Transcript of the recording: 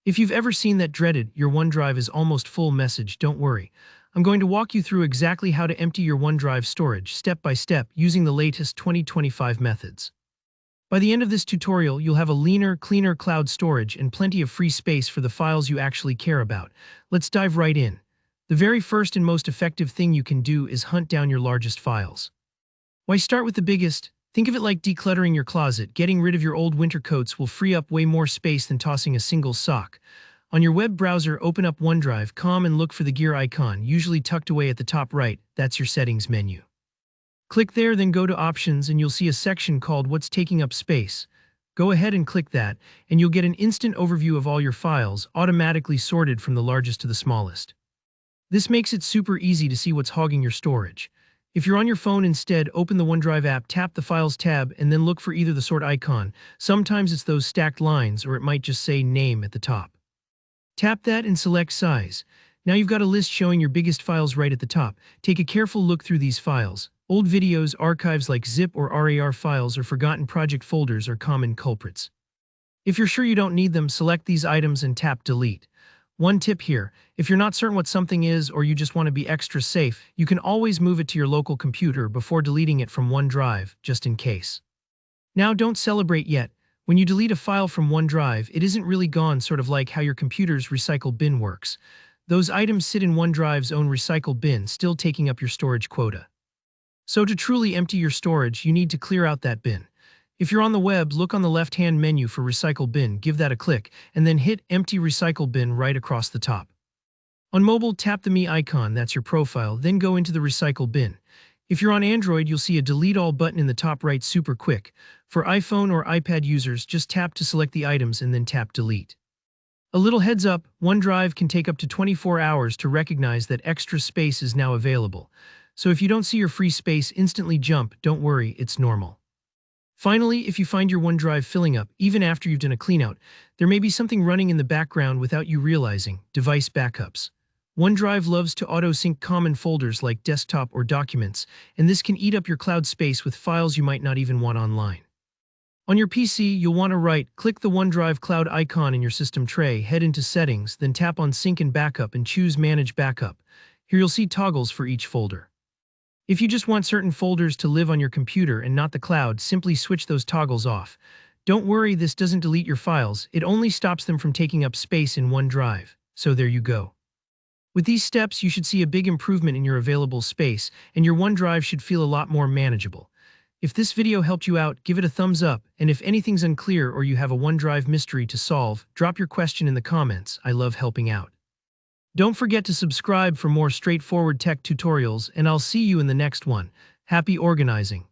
If you've ever seen that dreaded "Your OneDrive is almost full" message, don't worry. I'm going to walk you through exactly how to empty your OneDrive storage step by step using the latest 2025 methods. By the end of this tutorial, you'll have a leaner, cleaner cloud storage and plenty of free space for the files you actually care about. Let's dive right in. The very first and most effective thing you can do is hunt down your largest files. Why start with the biggest? Think of it like decluttering your closet. Getting rid of your old winter coats will free up way more space than tossing a single sock. On your web browser, open up OneDrive.com and look for the gear icon, usually tucked away at the top right. That's your settings menu. Click there, then go to Options, and you'll see a section called What's Taking Up Space. Go ahead and click that, and you'll get an instant overview of all your files, automatically sorted from the largest to the smallest. This makes it super easy to see what's hogging your storage. If you're on your phone instead, open the OneDrive app, tap the Files tab, and then look for either the sort icon. Sometimes it's those stacked lines, or it might just say Name at the top. Tap that and select Size. Now you've got a list showing your biggest files right at the top. Take a careful look through these files. Old videos, archives like zip or RAR files, or forgotten project folders are common culprits. If you're sure you don't need them, select these items and tap Delete. One tip here: if you're not certain what something is or you just want to be extra safe, you can always move it to your local computer before deleting it from OneDrive, just in case. Now don't celebrate yet. When you delete a file from OneDrive, it isn't really gone, sort of like how your computer's recycle bin works. Those items sit in OneDrive's own recycle bin, still taking up your storage quota. So to truly empty your storage, you need to clear out that bin. If you're on the web, look on the left-hand menu for Recycle Bin, give that a click, and then hit Empty Recycle Bin right across the top. On mobile, tap the Me icon, that's your profile, then go into the Recycle Bin. If you're on Android, you'll see a Delete All button in the top right, super quick. For iPhone or iPad users, just tap to select the items and then tap Delete. A little heads up, OneDrive can take up to 24 hours to recognize that extra space is now available. So if you don't see your free space instantly jump, don't worry, it's normal. Finally, if you find your OneDrive filling up, even after you've done a cleanout, there may be something running in the background without you realizing: device backups. OneDrive loves to auto-sync common folders like desktop or documents, and this can eat up your cloud space with files you might not even want online. On your PC, you'll want to right-click the OneDrive cloud icon in your system tray, head into Settings, then tap on Sync and Backup and choose Manage Backup. Here you'll see toggles for each folder. If you just want certain folders to live on your computer and not the cloud, simply switch those toggles off. Don't worry, this doesn't delete your files, it only stops them from taking up space in OneDrive. So there you go. With these steps, you should see a big improvement in your available space, and your OneDrive should feel a lot more manageable. If this video helped you out, give it a thumbs up, and if anything's unclear or you have a OneDrive mystery to solve, drop your question in the comments. I love helping out. Don't forget to subscribe for more straightforward tech tutorials, and I'll see you in the next one. Happy organizing!